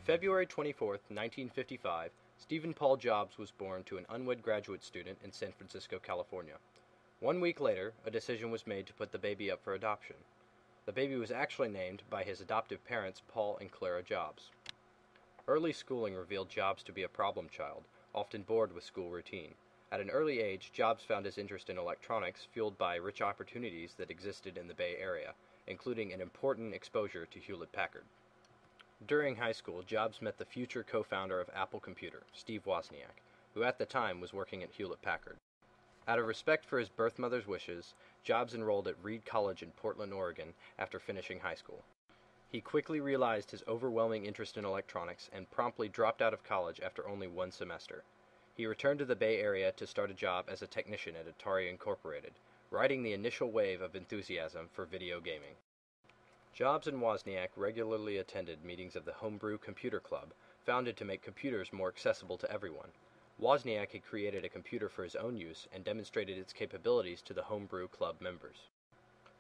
February 24, 1955, Stephen Paul Jobs was born to an unwed graduate student in San Francisco, California. 1 week later, a decision was made to put the baby up for adoption. The baby was actually named by his adoptive parents, Paul and Clara Jobs. Early schooling revealed Jobs to be a problem child, often bored with school routine. At an early age, Jobs found his interest in electronics fueled by rich opportunities that existed in the Bay Area, including an important exposure to Hewlett-Packard. During high school, Jobs met the future co-founder of Apple Computer, Steve Wozniak, who at the time was working at Hewlett-Packard. Out of respect for his birth mother's wishes, Jobs enrolled at Reed College in Portland, Oregon, after finishing high school. He quickly realized his overwhelming interest in electronics and promptly dropped out of college after only 1 semester. He returned to the Bay Area to start a job as a technician at Atari Incorporated, riding the initial wave of enthusiasm for video gaming. Jobs and Wozniak regularly attended meetings of the Homebrew Computer Club, founded to make computers more accessible to everyone. Wozniak had created a computer for his own use and demonstrated its capabilities to the Homebrew Club members.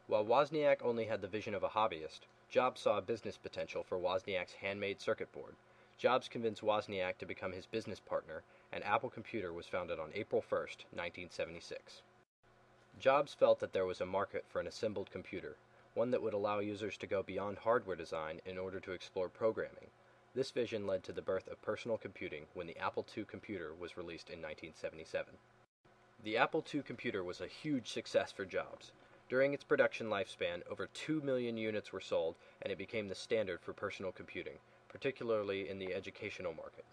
While Wozniak only had the vision of a hobbyist, Jobs saw a business potential for Wozniak's handmade circuit board. Jobs convinced Wozniak to become his business partner, and Apple Computer was founded on April 1, 1976. Jobs felt that there was a market for an assembled computer, one that would allow users to go beyond hardware design in order to explore programming. This vision led to the birth of personal computing when the Apple II computer was released in 1977. The Apple II computer was a huge success for Jobs. During its production lifespan, over 2 million units were sold, and it became the standard for personal computing, particularly in the educational market.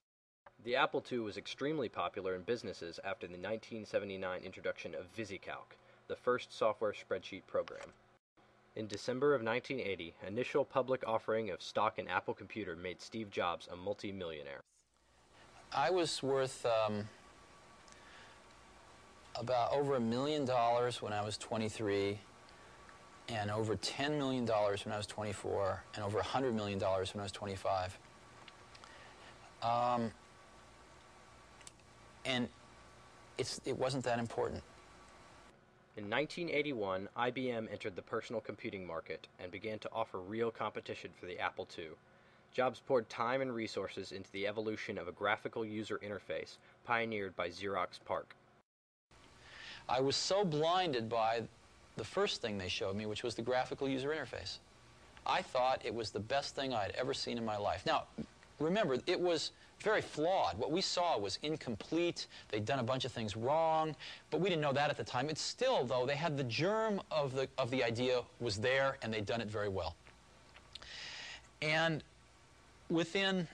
The Apple II was extremely popular in businesses after the 1979 introduction of VisiCalc, the first software spreadsheet program. In December of 1980, initial public offering of stock in Apple Computer made Steve Jobs a multi-millionaire. I was worth about over $1 million when I was 23, and over $10 million when I was 24, and over $100 million when I was 25. And it wasn't that important. In 1981, IBM entered the personal computing market and began to offer real competition for the Apple II. Jobs poured time and resources into the evolution of a graphical user interface pioneered by Xerox PARC. I was so blinded by the first thing they showed me, which was the graphical user interface. I thought it was the best thing I'd ever seen in my life. Now, remember, it was very flawed. What we saw was incomplete. They'd done a bunch of things wrong, but we didn't know that at the time. It's still, though, they had the germ of the idea was there, and they'd done it very well. And within,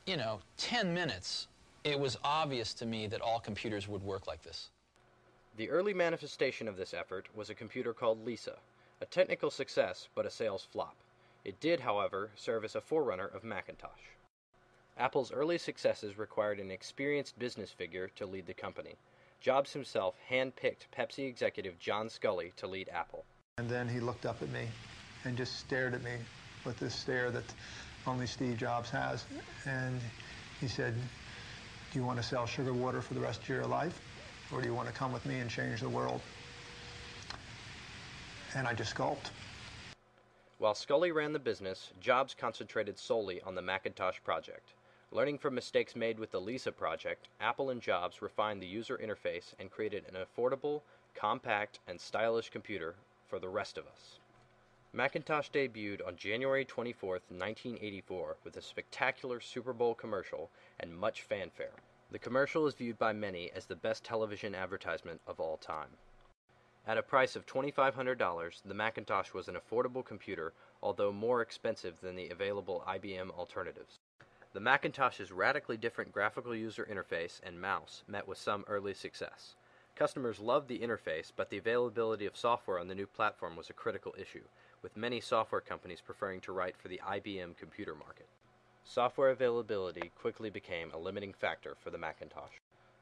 10 minutes, it was obvious to me that all computers would work like this. The early manifestation of this effort was a computer called Lisa, a technical success but a sales flop. It did, however, serve as a forerunner of Macintosh. Apple's early successes required an experienced business figure to lead the company. Jobs himself hand-picked Pepsi executive John Sculley to lead Apple. And then he looked up at me and just stared at me with this stare that only Steve Jobs has. And he said, "Do you want to sell sugar water for the rest of your life? Or do you want to come with me and change the world?" And I just gulped. While Sculley ran the business, Jobs concentrated solely on the Macintosh project. Learning from mistakes made with the Lisa project, Apple and Jobs refined the user interface and created an affordable, compact, and stylish computer for the rest of us. Macintosh debuted on January 24, 1984, with a spectacular Super Bowl commercial and much fanfare. The commercial is viewed by many as the best television advertisement of all time. At a price of $2,500, the Macintosh was an affordable computer, although more expensive than the available IBM alternatives. The Macintosh's radically different graphical user interface and mouse met with some early success. Customers loved the interface, but the availability of software on the new platform was a critical issue, with many software companies preferring to write for the IBM computer market. Software availability quickly became a limiting factor for the Macintosh.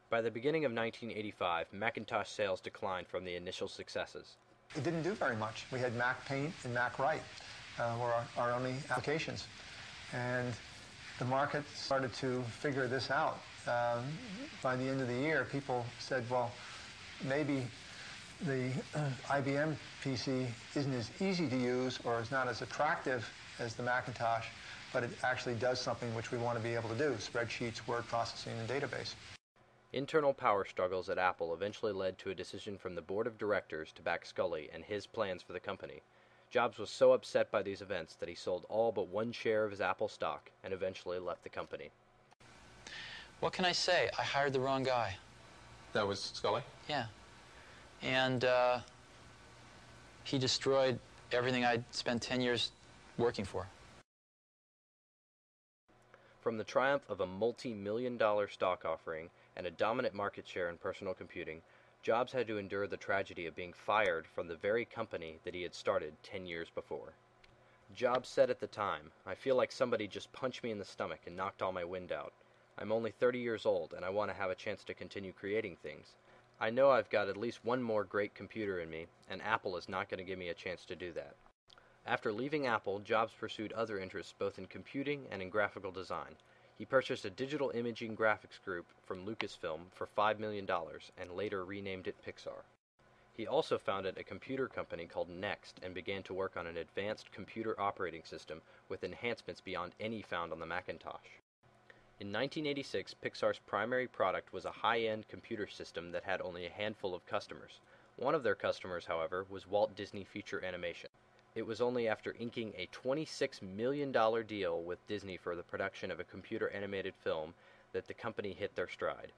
By the beginning of 1985, Macintosh sales declined from the initial successes. It didn't do very much. We had Mac Paint and Mac Write were our only applications. And the market started to figure this out. By the end of the year, people said, well, maybe the IBM PC isn't as easy to use or is not as attractive as the Macintosh, but it actually does something which we want to be able to do: spreadsheets, word processing, and database. Internal power struggles at Apple eventually led to a decision from the board of directors to back Scully and his plans for the company. Jobs was so upset by these events that he sold all but one share of his Apple stock and eventually left the company. What can I say? I hired the wrong guy. That was Scully? Yeah. And he destroyed everything I'd spent 10 years working for. From the triumph of a multi-million-dollar stock offering and a dominant market share in personal computing, Jobs had to endure the tragedy of being fired from the very company that he had started 10 years before. Jobs said at the time, "I feel like somebody just punched me in the stomach and knocked all my wind out. I'm only 30 years old and I want to have a chance to continue creating things. I know I've got at least one more great computer in me, and Apple is not going to give me a chance to do that." After leaving Apple, Jobs pursued other interests both in computing and in graphical design. He purchased a digital imaging graphics group from Lucasfilm for $5 million and later renamed it Pixar. He also founded a computer company called Next and began to work on an advanced computer operating system with enhancements beyond any found on the Macintosh. In 1986, Pixar's primary product was a high-end computer system that had only a handful of customers. One of their customers, however, was Walt Disney Feature Animation. It was only after inking a $26 million deal with Disney for the production of a computer-animated film that the company hit their stride.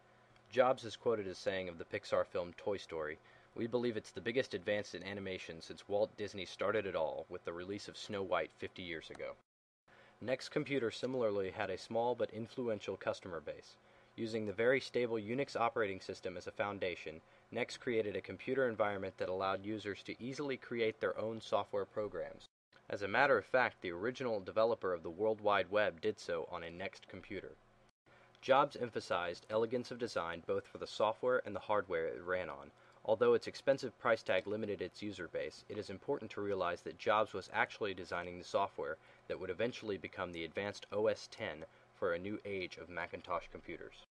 Jobs is quoted as saying of the Pixar film Toy Story, "We believe it's the biggest advance in animation since Walt Disney started it all with the release of Snow White 50 years ago." Next Computer similarly had a small but influential customer base. Using the very stable Unix operating system as a foundation, Next created a computer environment that allowed users to easily create their own software programs. As a matter of fact, the original developer of the World Wide Web did so on a Next computer. Jobs emphasized elegance of design both for the software and the hardware it ran on. Although its expensive price tag limited its user base, it is important to realize that Jobs was actually designing the software that would eventually become the advanced OS X for a new age of Macintosh computers.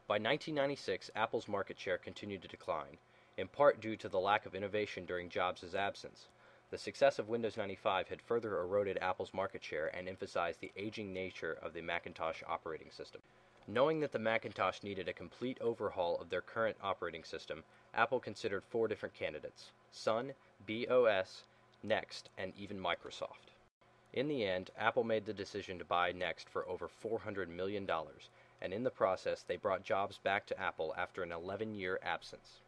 By 1996, Apple's market share continued to decline, in part due to the lack of innovation during Jobs' absence. The success of Windows 95 had further eroded Apple's market share and emphasized the aging nature of the Macintosh operating system. Knowing that the Macintosh needed a complete overhaul of their current operating system, Apple considered 4 different candidates: Sun, BOS, Next, and even Microsoft. In the end, Apple made the decision to buy Next for over $400 million, and in the process they brought Jobs back to Apple after an 11-year absence.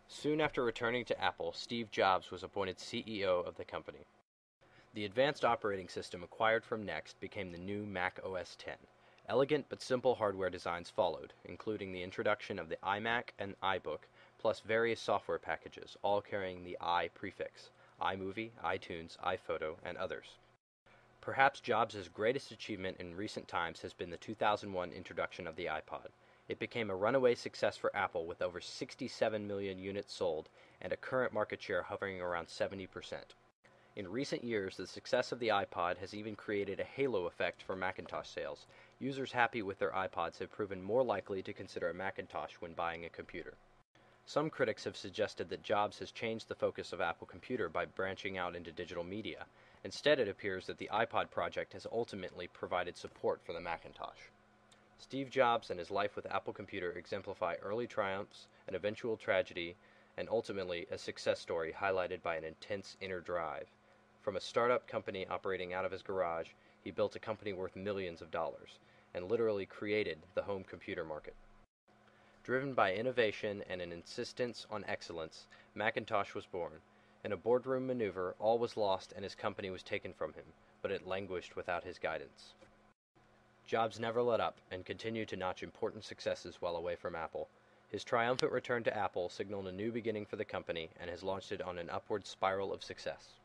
Soon after returning to Apple, Steve Jobs was appointed CEO of the company. The advanced operating system acquired from Next became the new Mac OS X. Elegant but simple hardware designs followed, including the introduction of the iMac and iBook, plus various software packages, all carrying the i prefix: iMovie, iTunes, iPhoto, and others. Perhaps Jobs' greatest achievement in recent times has been the 2001 introduction of the iPod. It became a runaway success for Apple with over 67 million units sold and a current market share hovering around 70%. In recent years, the success of the iPod has even created a halo effect for Macintosh sales. Users happy with their iPods have proven more likely to consider a Macintosh when buying a computer. Some critics have suggested that Jobs has changed the focus of Apple Computer by branching out into digital media. Instead, it appears that the iPod project has ultimately provided support for the Macintosh. Steve Jobs and his life with Apple Computer exemplify early triumphs, an eventual tragedy, and ultimately a success story highlighted by an intense inner drive. From a startup company operating out of his garage, he built a company worth millions of dollars, and literally created the home computer market. Driven by innovation and an insistence on excellence, Macintosh was born. In a boardroom maneuver, all was lost and his company was taken from him, but it languished without his guidance. Jobs never let up and continued to notch important successes while away from Apple. His triumphant return to Apple signaled a new beginning for the company and has launched it on an upward spiral of success.